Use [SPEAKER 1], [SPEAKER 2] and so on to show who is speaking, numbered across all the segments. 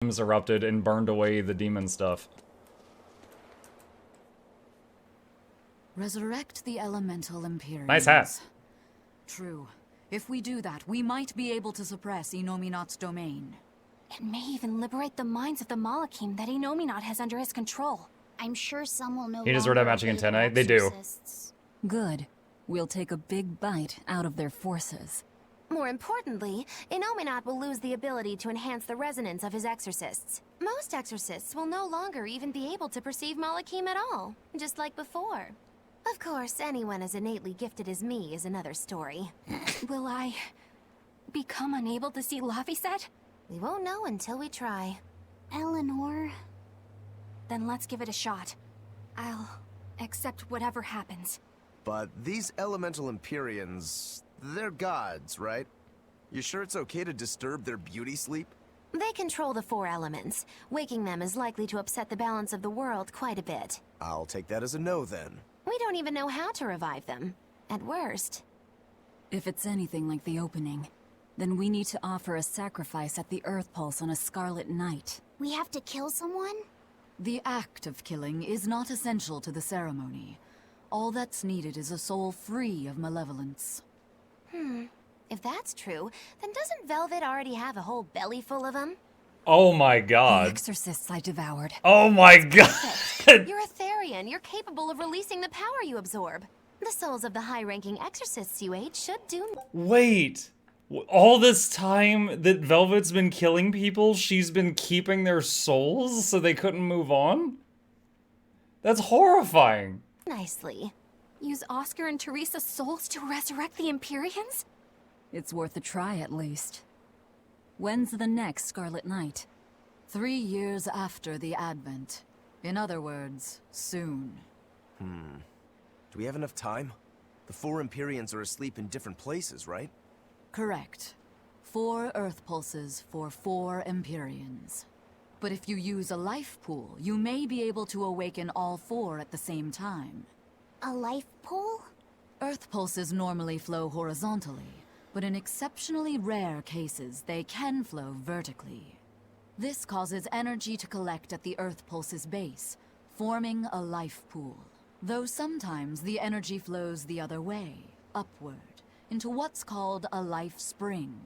[SPEAKER 1] erupted and burned away the demon stuff.
[SPEAKER 2] Resurrect the elemental Imperiums.
[SPEAKER 1] Nice hat.
[SPEAKER 2] True. If we do that, we might be able to suppress Inominat's domain.
[SPEAKER 3] It may even liberate the minds of the Malakim that Inominat has under his control.
[SPEAKER 4] I'm sure some will know.
[SPEAKER 1] He deserve to have matching antennae. They do.
[SPEAKER 2] Good. We'll take a big bite out of their forces.
[SPEAKER 3] More importantly, Inominat will lose the ability to enhance the resonance of his exorcists. Most exorcists will no longer even be able to perceive Malakim at all, just like before. Of course, anyone as innately gifted as me is another story. Will I become unable to see Laphicet? We won't know until we try.
[SPEAKER 4] Eleanor.
[SPEAKER 3] Then let's give it a shot. I'll accept whatever happens.
[SPEAKER 5] But these elemental Empyreans, they're gods, right? You sure it's okay to disturb their beauty sleep?
[SPEAKER 3] They control the 4 elements. Waking them is likely to upset the balance of the world quite a bit.
[SPEAKER 5] I'll take that as a no then.
[SPEAKER 3] We don't even know how to revive them. At worst.
[SPEAKER 2] If it's anything like the opening, then we need to offer a sacrifice at the Earth Pulse on a Scarlet Night.
[SPEAKER 4] We have to kill someone?
[SPEAKER 2] The act of killing is not essential to the ceremony. All that's needed is a soul free of malevolence.
[SPEAKER 3] If that's true, then doesn't Velvet already have a whole belly full of them?
[SPEAKER 1] Oh my
[SPEAKER 2] The
[SPEAKER 1] god.
[SPEAKER 2] exorcists I devoured.
[SPEAKER 1] Oh my god.
[SPEAKER 3] You're a Therian. You're capable of releasing the power you absorb. The souls of the high-ranking exorcists you ate should do.
[SPEAKER 1] Wait. All this time that Velvet's been killing people, she's been keeping their souls so they couldn't move on? That's horrifying.
[SPEAKER 3] Nicely. Use Oscar and Teresa's souls to resurrect the Empyreans?
[SPEAKER 2] It's worth a try at least. When's the next Scarlet Night? 3 years after the Advent. In other words, soon.
[SPEAKER 5] Do we have enough time? The 4 Empyreans are asleep in different places, right?
[SPEAKER 2] Correct. 4 Earth Pulses for 4 Empyreans. But if you use a life pool, you may be able to awaken all 4 at the same time.
[SPEAKER 4] A life pool?
[SPEAKER 2] Earth Pulses normally flow horizontally, but in exceptionally rare cases, they can flow vertically. This causes energy to collect at the Earth Pulse's base, forming a life pool. Though sometimes the energy flows the other way, upward, into what's called a life spring.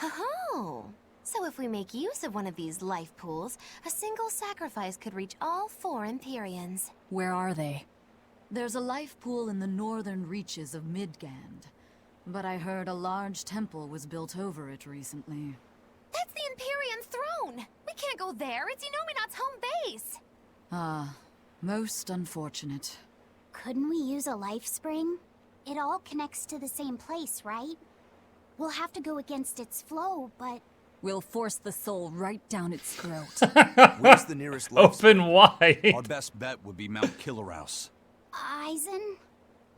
[SPEAKER 3] Oh! So if we make use of one of these life pools, a single sacrifice could reach all 4 Empyreans.
[SPEAKER 2] Where are they? There's a life pool in the northern reaches of Midgand, but I heard a large temple was built over it recently.
[SPEAKER 3] That's the Empyrean throne! We can't go there, it's Inominat's home base!
[SPEAKER 2] Ah, most unfortunate.
[SPEAKER 4] Couldn't we use a life spring? It all connects to the same place, right? We'll have to go against its flow, but...
[SPEAKER 2] We'll force the soul right down its throat.
[SPEAKER 5] Where's the nearest life
[SPEAKER 1] Open wide.
[SPEAKER 6] Our best bet would be Mount Killerhouse.
[SPEAKER 4] Eisen?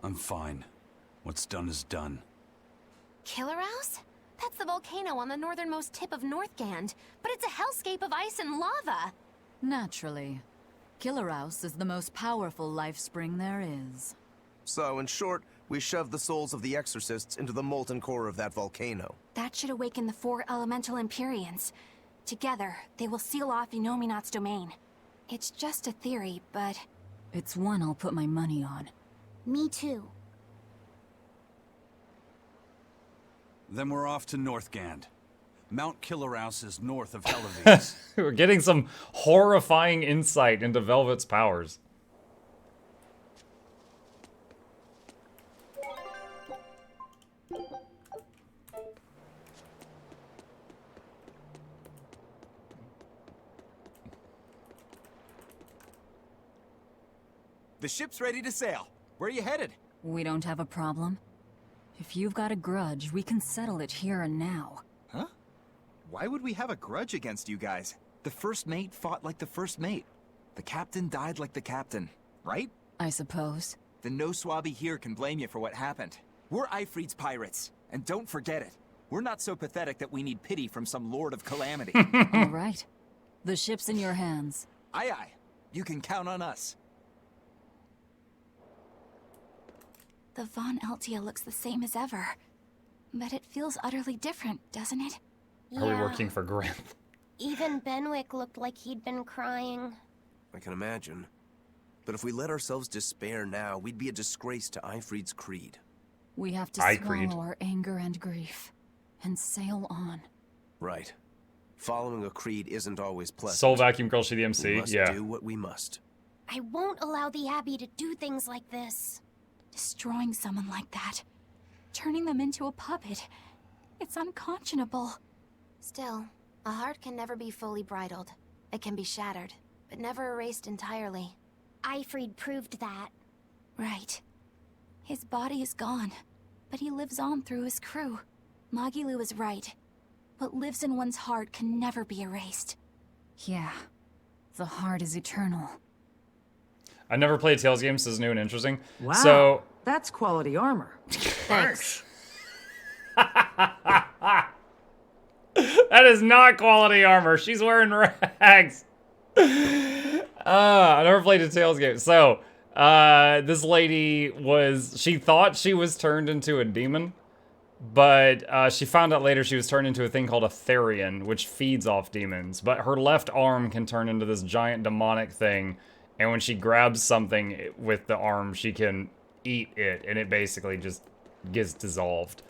[SPEAKER 6] I'm fine. What's done is done.
[SPEAKER 3] Killerhouse? That's the volcano on the northernmost tip of Northgand, but it's a hellscape of ice and lava!
[SPEAKER 2] Naturally. Killerhouse is the most powerful life spring there is.
[SPEAKER 5] So, in short, we shove the souls of the exorcists into the molten core of that volcano.
[SPEAKER 3] That should awaken the 4 elemental Empyreans. Together, they will seal off Inominat's domain. It's just a theory, but...
[SPEAKER 2] It's one I'll put my money on.
[SPEAKER 4] Me too.
[SPEAKER 6] Then we're off to Northgand. Mount Killerhouse is north of Helaves.
[SPEAKER 1] We're getting some horrifying insight into Velvet's powers.
[SPEAKER 7] The ship's ready to sail. Where are you headed?
[SPEAKER 2] We don't have a problem. If you've got a grudge, we can settle it here and now.
[SPEAKER 7] Huh? Why would we have a grudge against you guys? The first mate fought like the first mate. The captain died like the captain, right?
[SPEAKER 2] I suppose.
[SPEAKER 7] Then no swabby here can blame you for what happened. We're Ifrit's pirates, and don't forget it. We're not so pathetic that we need pity from some lord of calamity.
[SPEAKER 2] All right. The ship's in your hands.
[SPEAKER 7] Aye aye. You can count on us.
[SPEAKER 3] The Von Eltia looks the same as ever. But it feels utterly different, doesn't it?
[SPEAKER 1] Are we working for Grinth?
[SPEAKER 4] Even Benwick looked like he'd been crying.
[SPEAKER 5] I can imagine. But if we let ourselves despair now, we'd be a disgrace to Ifrid's creed.
[SPEAKER 2] We have to
[SPEAKER 1] Creed.
[SPEAKER 2] swallow our anger and grief and sail on.
[SPEAKER 5] Right. Following a creed isn't always pleasant.
[SPEAKER 1] Soul Vacuum Girl, she the
[SPEAKER 5] We
[SPEAKER 1] MC.
[SPEAKER 5] must
[SPEAKER 1] Yeah.
[SPEAKER 5] do what we must.
[SPEAKER 4] I won't allow the Abbey to do things like this.
[SPEAKER 8] Destroying someone like that, turning them into a puppet, it's unconscionable.
[SPEAKER 3] Still, a heart can never be fully bridled. It can be shattered, but never erased entirely.
[SPEAKER 4] Ifrid proved that.
[SPEAKER 8] Right. His body is gone, but he lives on through his crew. Magilu is right. What lives in one's heart can never be erased.
[SPEAKER 2] Yeah. The heart is eternal.
[SPEAKER 1] I never played Tales games, so this is new and interesting.
[SPEAKER 9] Wow,
[SPEAKER 1] So,
[SPEAKER 9] that's quality armor.
[SPEAKER 2] Thanks.
[SPEAKER 1] that is not quality armor. She's wearing rags. I never played a Tales game. So, this lady she thought she was turned into a demon, but she found out later she was turned into a thing called a Therian, which feeds off demons. But her left arm can turn into this giant demonic thing, and when she grabs something with the arm, she can eat it, and it basically just gets dissolved.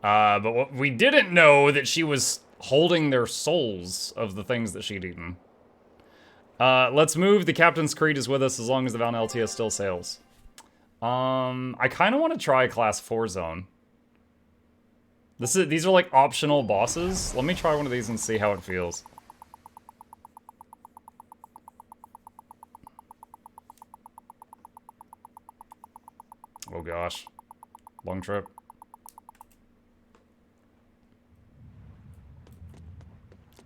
[SPEAKER 1] But what we didn't know that she was holding their souls of the things that she'd eaten. Let's move. The Captain's Creed is with us as long as the Val LTS still sails. I kind of want to try Class 4 Zone. These are like optional bosses. Let me try one of these and see how it feels. Oh gosh. Long trip.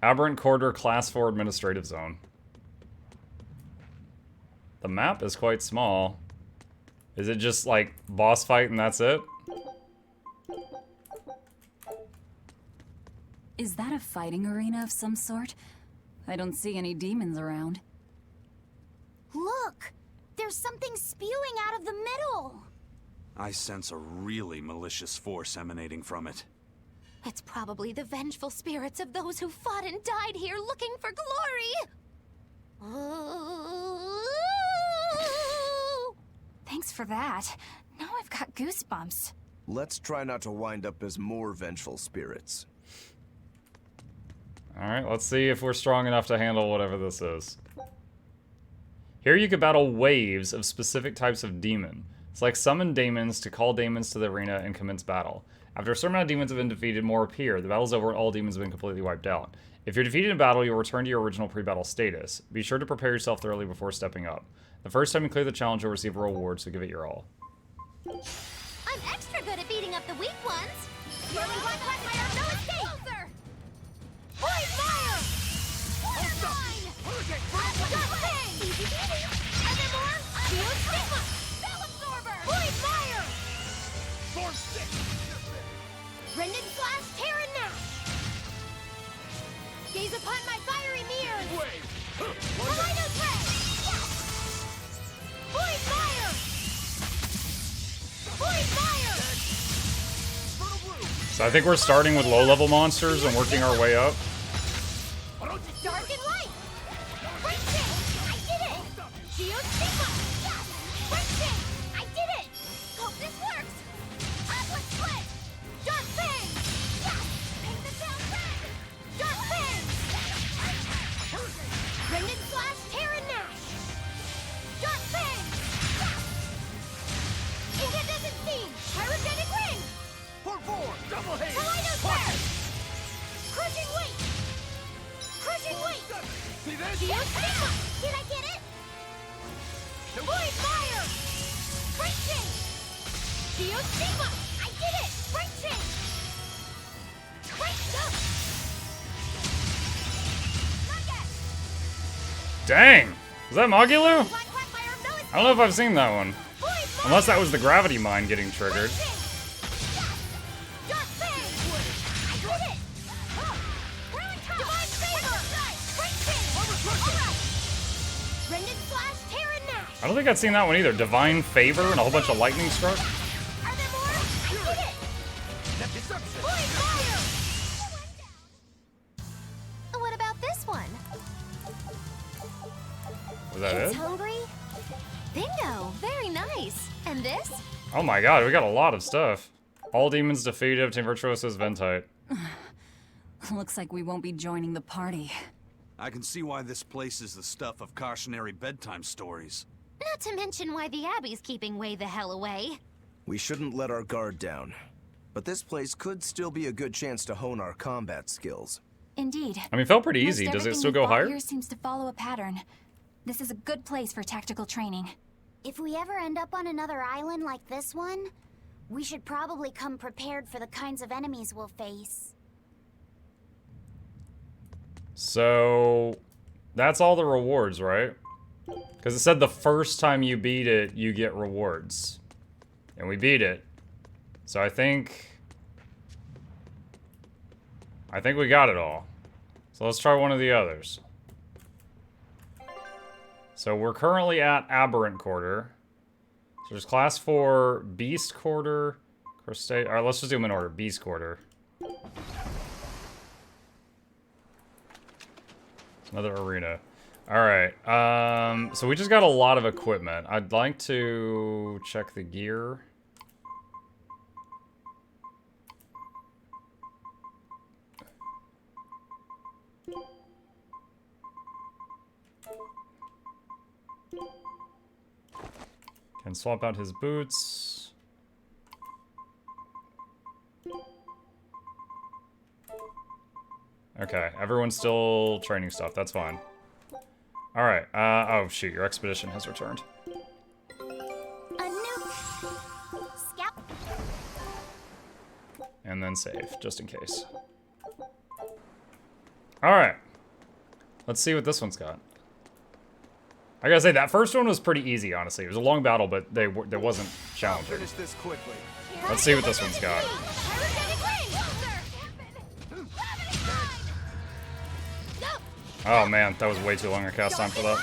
[SPEAKER 1] Aberrant Corridor Class 4 Administrative Zone. The map is quite small. Is it just like boss fight and that's it?
[SPEAKER 2] Is that a fighting arena of some sort? I don't see any demons around.
[SPEAKER 4] Look! There's something spewing out of the middle!
[SPEAKER 6] I sense a really malicious force emanating from it.
[SPEAKER 3] It's probably the vengeful spirits of those who fought and died here looking for glory!
[SPEAKER 8] Thanks for that. Now I've got goosebumps.
[SPEAKER 5] Let's try not to wind up as more vengeful spirits.
[SPEAKER 1] Alright, let's see if we're strong enough to handle whatever this is. Here you can battle waves of specific types of demon. Select summon demons to call demons to the arena and commence battle. After a certain amount of demons have been defeated, more appear. The battle's over and all demons have been completely wiped out. If you're defeated in battle, you'll return to your original pre-battle status. Be sure to prepare yourself thoroughly before stepping up. The first time you clear the challenge, you'll receive a reward, so give it your all.
[SPEAKER 3] I'm extra good at beating up the weak ones! Swirling black quagmire, no escape! Void fire! Water mine! Gut thing! Easy peasy! Are there more? Shield stigma! Spell absorber! Void fire!
[SPEAKER 5] Storm stick!
[SPEAKER 3] Rendon slash Terra Nash! Gaze upon my fiery mirrors! Rhino thread! Yes! Void fire! Void fire!
[SPEAKER 1] So I think we're starting with low-level monsters and working our way up.
[SPEAKER 3] Dark and light! Friendship! I did it! Geostigma! Yes! Friendship! I did it! Hope this works! Atlas split! Dark fang! Yes! Paint the town red! Dark fang! Rendon slash Terra Nash! Dark fang! Yes! Incandescent steam! Pyrogenic ring!
[SPEAKER 5] Double haze!
[SPEAKER 3] Kaleido thread! Crushing weight! Crushing weight!
[SPEAKER 5] See this?
[SPEAKER 3] Geostigma! Did I get it? Void fire! Friction! Geostigma! I did it! Friction! Friction! Not yet!
[SPEAKER 1] Dang! Is that Magulu?
[SPEAKER 3] Black quagmire of no escape!
[SPEAKER 1] I don't know if I've seen that one.
[SPEAKER 3] Void fire!
[SPEAKER 1] Unless that was the gravity mine getting triggered.
[SPEAKER 3] Friction! Yes! Dark fang! I did it! Divine favor! Friction! Alright! Rendon slash Terra Nash!
[SPEAKER 1] I don't think I'd seen that one either. Divine Favor and a whole bunch of lightning struck.
[SPEAKER 3] Are there more? I did it! Void fire! What about this one?
[SPEAKER 1] Is that
[SPEAKER 3] It's
[SPEAKER 1] it?
[SPEAKER 3] hungry? Bingo! Very nice. And this?
[SPEAKER 1] Oh my god, we got a lot of stuff. All demons defeated, obtain Virtuoso's Ventite.
[SPEAKER 2] Looks like we won't be joining the party.
[SPEAKER 6] I can see why this place is the stuff of cautionary bedtime stories.
[SPEAKER 3] Not to mention why the Abbey's keeping way the hell away.
[SPEAKER 5] We shouldn't let our guard down. But this place could still be a good chance to hone our combat skills.
[SPEAKER 8] Indeed.
[SPEAKER 1] I mean, it felt pretty
[SPEAKER 8] Most
[SPEAKER 1] easy. Does it
[SPEAKER 8] everything
[SPEAKER 1] still
[SPEAKER 8] we
[SPEAKER 1] go
[SPEAKER 8] fought
[SPEAKER 1] higher?
[SPEAKER 8] Here seems to follow a pattern. This is a good place for tactical training.
[SPEAKER 4] If we ever end up on another island like this one, we should probably come prepared for the kinds of enemies we'll face.
[SPEAKER 1] So, that's all the rewards, right? Because it said the first time you beat it, you get rewards. And we beat it. So I think we got it all. So let's try one of the others. So we're currently at Aberrant Quarter. So there's Class 4, Beast Quarter, Crustade. Alright, let's just do them in order. Beast Quarter. Another arena. Alright, so we just got a lot of equipment. I'd like to check the gear. Can swap out his boots. Okay, everyone's still training stuff. That's fine. Alright, oh shoot, your expedition has returned.
[SPEAKER 4] A new scout.
[SPEAKER 1] And then save, just in case. Alright. Let's see what this one's got. I gotta say, that first one was pretty easy, honestly. It was a long battle, but there wasn't challenging.
[SPEAKER 5] Finish this quickly.
[SPEAKER 1] Let's see what this one's got. Oh man, that was way too long a cast time for that.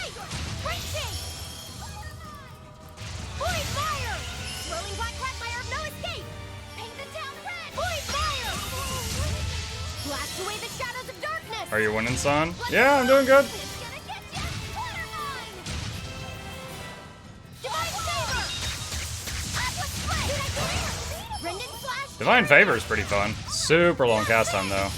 [SPEAKER 1] Are you winning, son? Yeah, I'm doing good. Divine Favor is pretty fun. Super long cast time, though.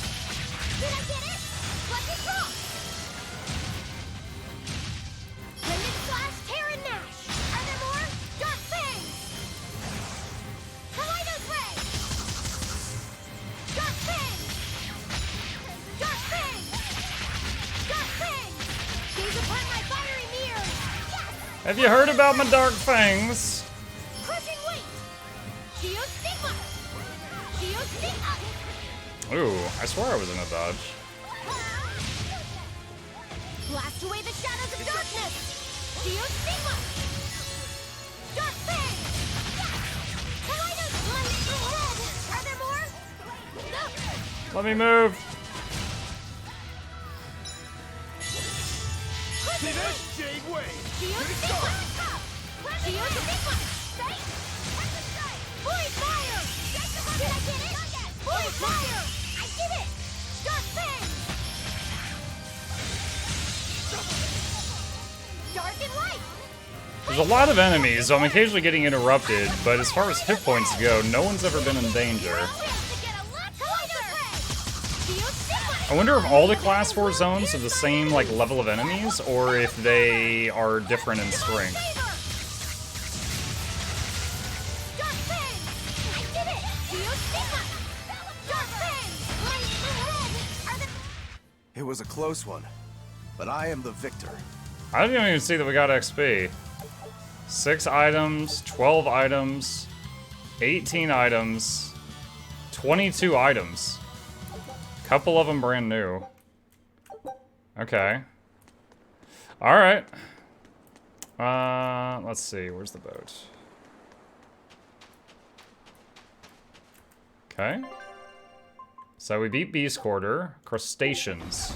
[SPEAKER 1] Have you heard about my Dark Fangs? Ooh, I swear I was in a dodge.
[SPEAKER 3] Blast away the shadows of darkness! Geostigma! Dark Fang! Are there more?
[SPEAKER 1] Let me move.
[SPEAKER 5] See this? Jade Way!
[SPEAKER 3] Geostigma! Geostigma! Void Fire! Did I get it? Void Fire! I did it! Dark Fang! Dark and light!
[SPEAKER 1] There's a lot of enemies, so I'm occasionally getting interrupted, but as far as hit points go, no one's ever been in danger. I wonder if all the Class 4 zones are the same like level of enemies, or if they are different in strength.
[SPEAKER 5] It was a close one, but I am the victor.
[SPEAKER 1] I didn't even see that we got XP. 6 items, 12 items, 18 items, 22 items. Couple of them brand new. Okay. Alright. Let's see, where's the boat? Okay. So we beat Beast Quarter. Crustaceans.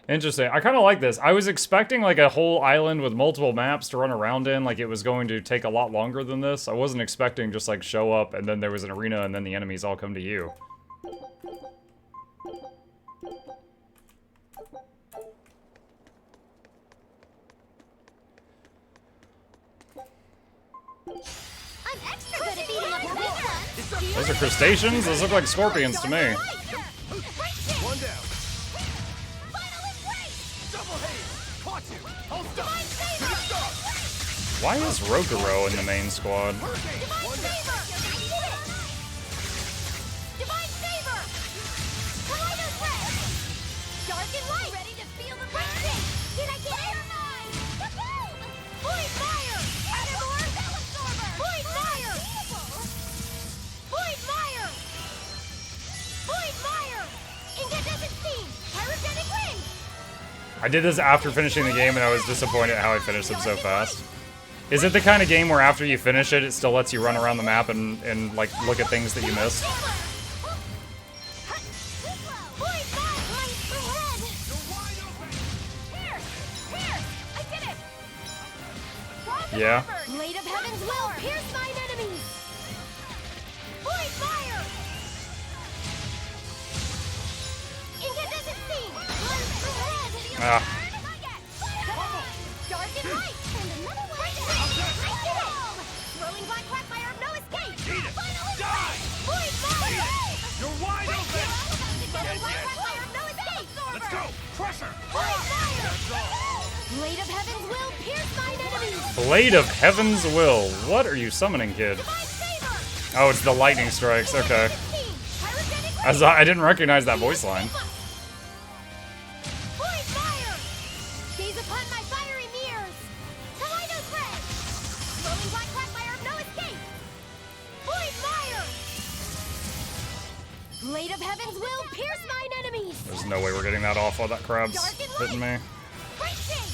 [SPEAKER 1] Interesting. I kind of like this. I was expecting like a whole island with multiple maps to run around in, like it was going to take a lot longer than this. I wasn't expecting just like show up and then there was an arena and then the enemies all come to you. Those are crustaceans? Those look like scorpions to me.
[SPEAKER 5] One down.
[SPEAKER 1] Why is Rokuro in the main squad? I did this after finishing the game and I was disappointed at how I finished them so fast. Is it the kind of game where after you finish it, it still lets you run around the map and like look at things that you missed? Yeah.
[SPEAKER 3] Blade of Heaven's will pierce mine enemies. Void fire. Incandescent beam.
[SPEAKER 1] Ah.
[SPEAKER 3] Dark and light. And another one. Throwing black quagmire, no escape. Die. Void fire.
[SPEAKER 6] You're wide open!
[SPEAKER 3] Black quagmire, no escape.
[SPEAKER 6] Let's go! Crusher!
[SPEAKER 3] Void fire. Blade of Heaven's will pierce mine enemies.
[SPEAKER 1] Blade of Heaven's Will. What are you summoning, kid? Oh, it's the lightning strikes. Okay. As I didn't recognize that voice line.
[SPEAKER 3] Void fire. Gaze upon my fiery mirrors. Kaleido thread. Rolling black quagmire, no escape. Void fire. Blade of Heaven's will pierce mine enemies.
[SPEAKER 1] There's no way we're getting that off while that crab's hitting me.
[SPEAKER 3] Breaking.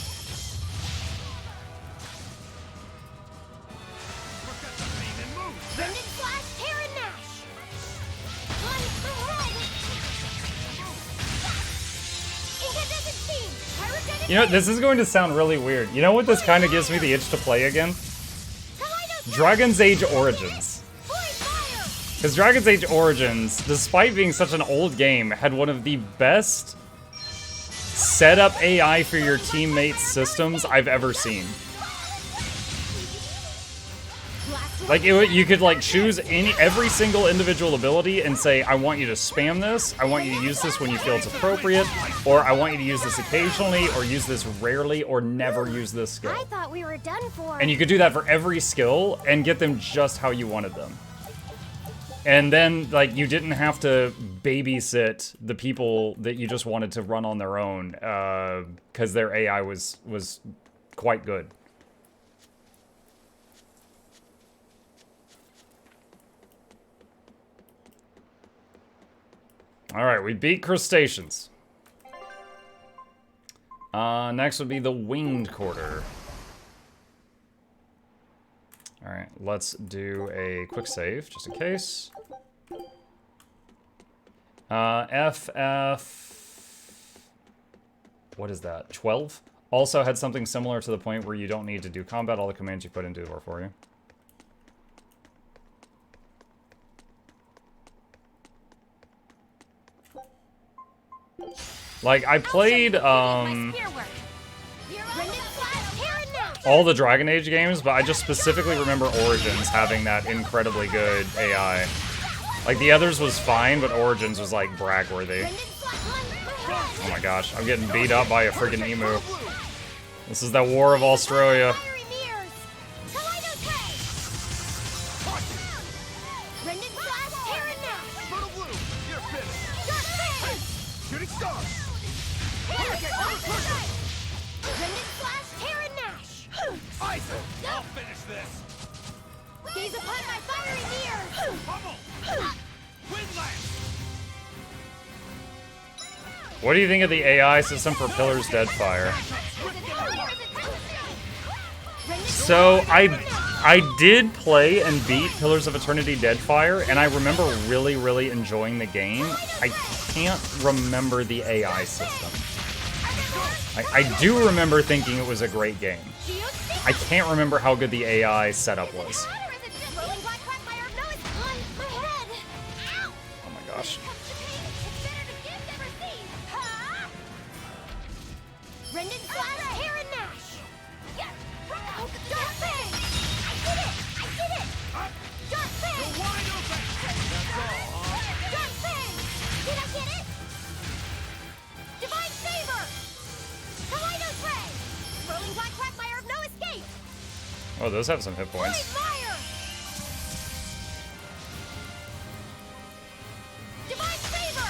[SPEAKER 3] Rendon slash tear and gnash. Light ahead. Incandescent beam. Pyrogenic
[SPEAKER 1] You know, this is going to sound really weird. You know what this kind of gives me the itch to play again?
[SPEAKER 3] Kaleido
[SPEAKER 1] Dragon's Age Origins.
[SPEAKER 3] void fire.
[SPEAKER 1] Because Dragon's Age Origins, despite being such an old game, had one of the best setup AI for your teammates systems I've ever seen. Like, you could, like, choose every single individual ability and say, I want you to spam this, I want you to use this when you feel it's appropriate, or I want you to use this occasionally, or use this rarely, or never use this skill.
[SPEAKER 4] I thought we were done for.
[SPEAKER 1] And you could do that for every skill and get them just how you wanted them. And then, like, you didn't have to babysit the people that you just wanted to run on their own, because their AI was quite good. Alright, we beat crustaceans. Next would be the winged quarter. Alright, let's do a quick save, just in case. FF... What is that? 12? Also had something similar to the point where you don't need to do combat, all the commands you put in do it for you. Like, I played, all the Dragon Age games, but I just specifically remember Origins having that incredibly good AI. Like, the others was fine, but Origins was, like, brag-worthy. Oh my gosh, I'm getting beat up by a freaking emu. This is the War of Australia.
[SPEAKER 6] I'll finish this!
[SPEAKER 3] Gaze upon my fiery mirror!
[SPEAKER 6] Pummel! Windlash!
[SPEAKER 1] What do you think of the AI system for Pillar's Deadfire? So, I did play and beat Pillars of Eternity Deadfire, and I remember really, really enjoying the game. I can't remember the AI system. I do remember thinking it was a great game. I can't remember how good the AI setup was. Oh my gosh. Oh, those have some hit points.
[SPEAKER 3] Fire! Divine favor!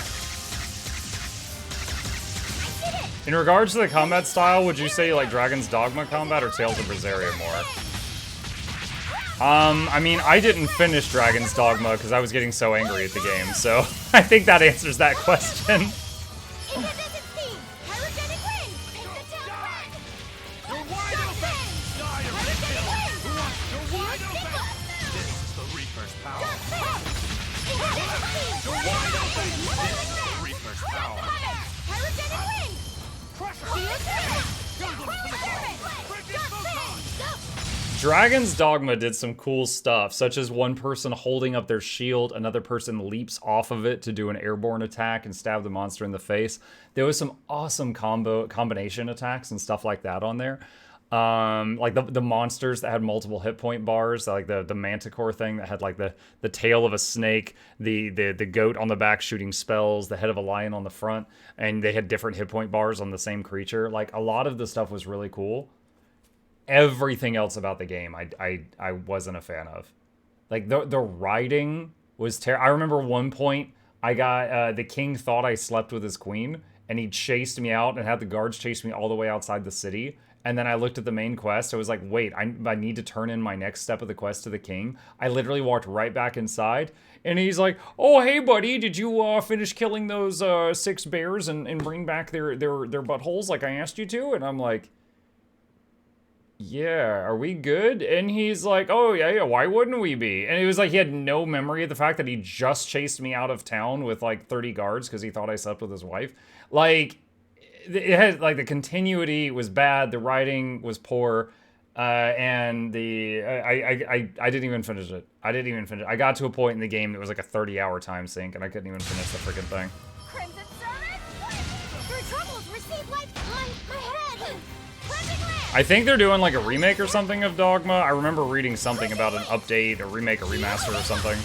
[SPEAKER 3] I did it!
[SPEAKER 1] In regards to the combat style, would you say you like Dragon's Dogma combat or Tales of Berseria more? I mean, I didn't finish Dragon's Dogma because I was getting so angry at the game, so I think that answers that question. Dragon's Dogma did some cool stuff, such as one person holding up their shield, another person leaps off of it to do an airborne attack and stab the monster in the face. There was some awesome combination attacks and stuff like that on there. Like the monsters that had multiple hit point bars, like the manticore thing that had like the tail of a snake, the goat on the back shooting spells, the head of a lion on the front, and they had different hit point bars on the same creature. Like a lot of the stuff was really cool. Everything else about the game I wasn't a fan of. Like the writing was terrible. I remember one point I got the king thought I slept with his queen, and he chased me out and had the guards chase me all the way outside the city. And then I looked at the main quest. I was like, wait, I need to turn in my next step of the quest to the king. I literally walked right back inside. And he's like, oh, hey, buddy, did you finish killing those 6 bears and bring back their buttholes like I asked you to? And I'm like, yeah, are we good? And he's like, oh, yeah, why wouldn't we be? And it was like he had no memory of the fact that he just chased me out of town with like 30 guards because he thought I slept with his wife. Like, it had, like, the continuity was bad, the writing was poor, and I didn't even finish it. I got to a point in the game that was like a 30-hour time sink, and I couldn't even finish the freaking thing.
[SPEAKER 3] Crimson Servant! Your troubles receive life my head!
[SPEAKER 1] I think they're doing like a remake or something of Dogma. I remember reading something about an update, a remake, a remaster or something.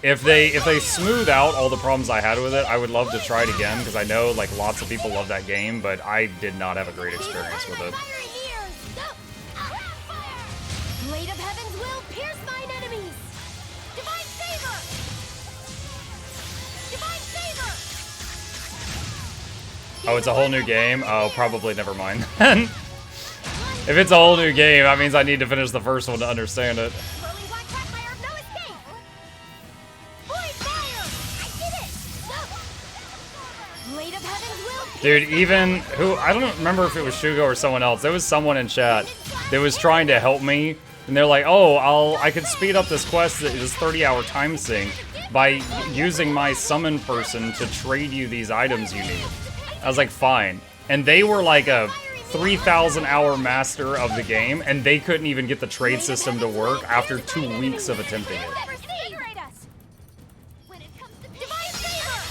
[SPEAKER 1] If they smooth out all the problems I had with it, I would love to try it again, because I know like lots of people love that game, but I did not have a great experience with it.
[SPEAKER 3] Blade of Heaven's will pierce mine enemies. Divine favor. Divine favor.
[SPEAKER 1] Oh, it's a whole new game? Oh, probably never mind. If it's a whole new game, that means I need to finish the first one to understand it. Dude, even I don't remember if it was Shugo or someone else. There was someone in chat that was trying to help me, and they're like, "Oh, I could speed up this quest, this 30-hour time sink, by using my summon person to trade you these items you need." I was like, "Fine." And they were like a 3,000-hour master of the game, and they couldn't even get the trade system to work after 2 weeks of attempting it.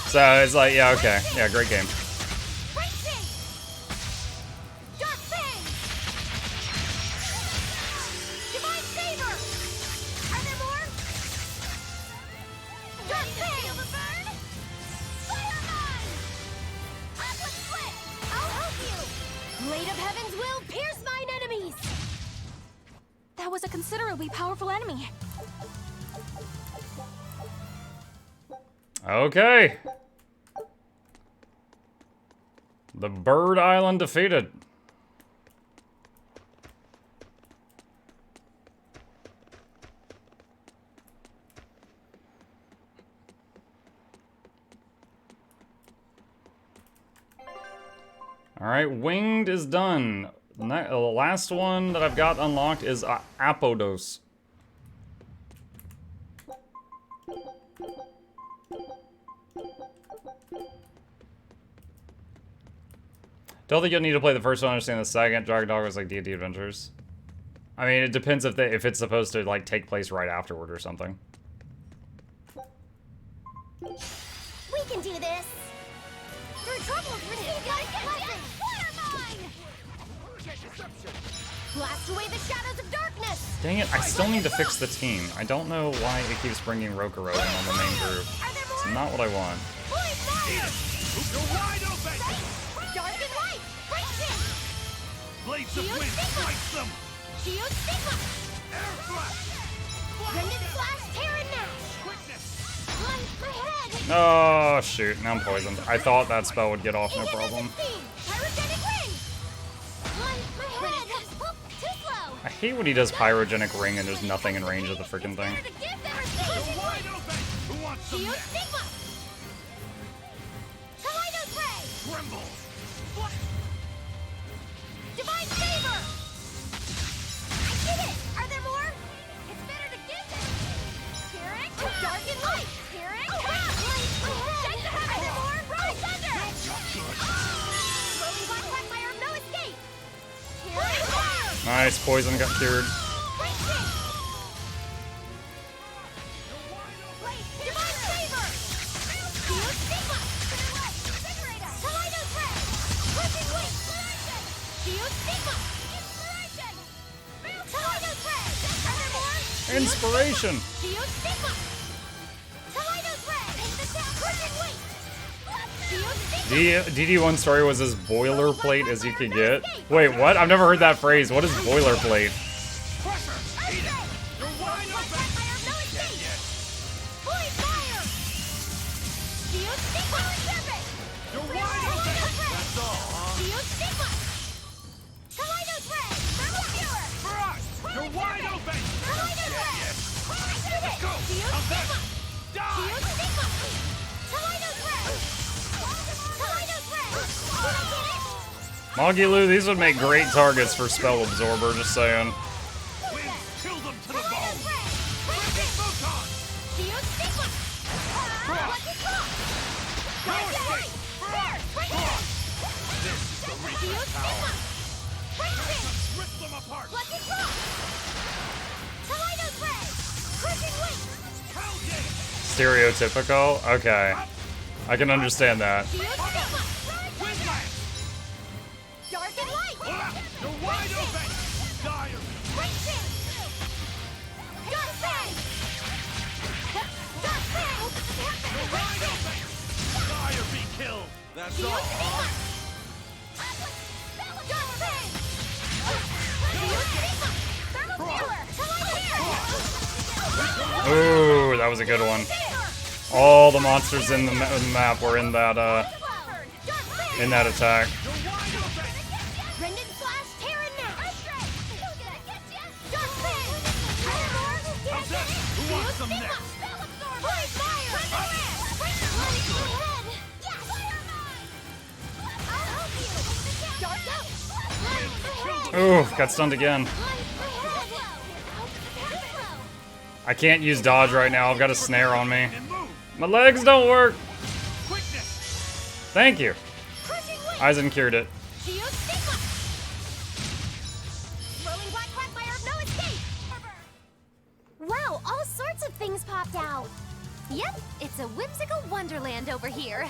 [SPEAKER 1] So it's like, yeah, okay, yeah, great game.
[SPEAKER 3] Blade of Heaven's will pierce mine enemies!
[SPEAKER 8] That was a considerably powerful enemy.
[SPEAKER 1] Okay. The Bird Island defeated. Alright, Winged is done. The last one that I've got unlocked is Apodos. Don't think you'll need to play the first one to understand the second. Dragon Dogma was like D&D Adventures. I mean, it depends if it's supposed to like take place right afterward or something.
[SPEAKER 3] We can do this! Your troubles receive life blessing! Blast away the shadows of darkness!
[SPEAKER 1] Dang it, I still need to fix the team. I don't know why it keeps bringing Rokuro in on the main group. It's not what I want.
[SPEAKER 3] Dark and light! Break it!
[SPEAKER 6] Blades of wind, strike them!
[SPEAKER 1] Oh, shoot. Now I'm poisoned. I thought that spell would get off, no problem. I hate when he does Pyrogenic Ring and there's nothing in range of the freaking thing.
[SPEAKER 3] Divine Favor! I did it! Are there more? It's better to give it! Here it comes! Dark and light! Here it comes! Shake the head! Are there more? Rise Thunder! Rolling black quagmire, no escape! Here it comes!
[SPEAKER 1] Nice, poison got cured.
[SPEAKER 3] Divine Favor! Shield Stigma! Kaleido Thread! Crushing Weight! Shield Stigma! Inspiration! Kaleido Thread! Are there more?
[SPEAKER 1] Inspiration!
[SPEAKER 3] Shield Stigma! Kaleido Thread! Crushing Weight! Shield Stigma!
[SPEAKER 1] DD1 story was as boilerplate as you could get. Wait, what? I've never heard that phrase. What is boilerplate? Magilu, these would make great targets for Spell Absorber, just saying.
[SPEAKER 6] Kill them to the bone! Rip them apart!
[SPEAKER 1] Stereotypical? Okay. I can understand that.
[SPEAKER 3] Dark and light!
[SPEAKER 6] You're wide open! Dire!
[SPEAKER 3] Dark Fang! Dark Fang!
[SPEAKER 6] You're wide open! Dire be killed! That's all!
[SPEAKER 3] Dark Fang!
[SPEAKER 1] Ooh, that was a good one. All the monsters in the map were in that attack.
[SPEAKER 6] Who wants them next?
[SPEAKER 1] Ooh, got stunned again. I can't use dodge right now. I've got a snare on me. My legs don't work. Thank you. Aizen cured it.
[SPEAKER 3] Wow, all sorts of things popped out. Yep, it's a whimsical wonderland over here.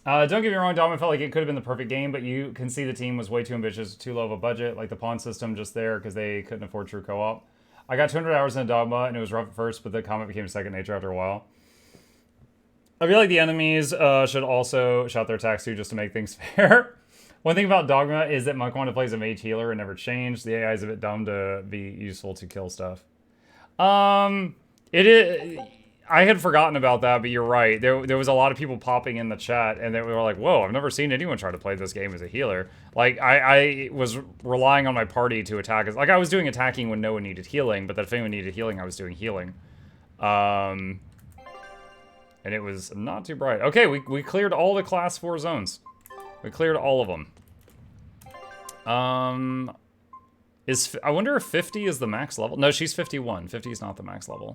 [SPEAKER 1] Don't get me wrong, Dogma felt like it could have been the perfect game, but you can see the team was way too ambitious, too low of a budget, like the pawn system just there because they couldn't afford true co-op. I got 200 hours in Dogma, and it was rough at first, but the combat became second nature after a while. I feel like the enemies should also shout their attacks too, just to make things fair. One thing about Dogma is that Monk Wanda plays a mage healer and never changed. The AI is a bit dumb to be useful to kill stuff. It is... I had forgotten about that, but you're right. There was a lot of people popping in the chat, and they were like, whoa, I've never seen anyone try to play this game as a healer. Like, I was relying on my party to attack. Like, I was doing attacking when no one needed healing, but if anyone needed healing, I was doing healing. And it was not too bright. Okay, we cleared all the class 4 zones. We cleared all of them. I wonder if 50 is the max level? No, she's 51. 50 is not the max level.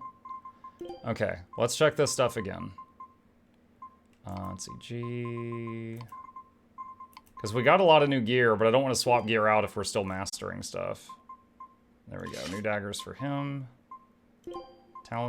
[SPEAKER 1] Okay, let's check this stuff again. Let's see, G... Because we got a lot of new gear, but I don't want to swap gear out if we're still mastering stuff. There we go, new daggers for him.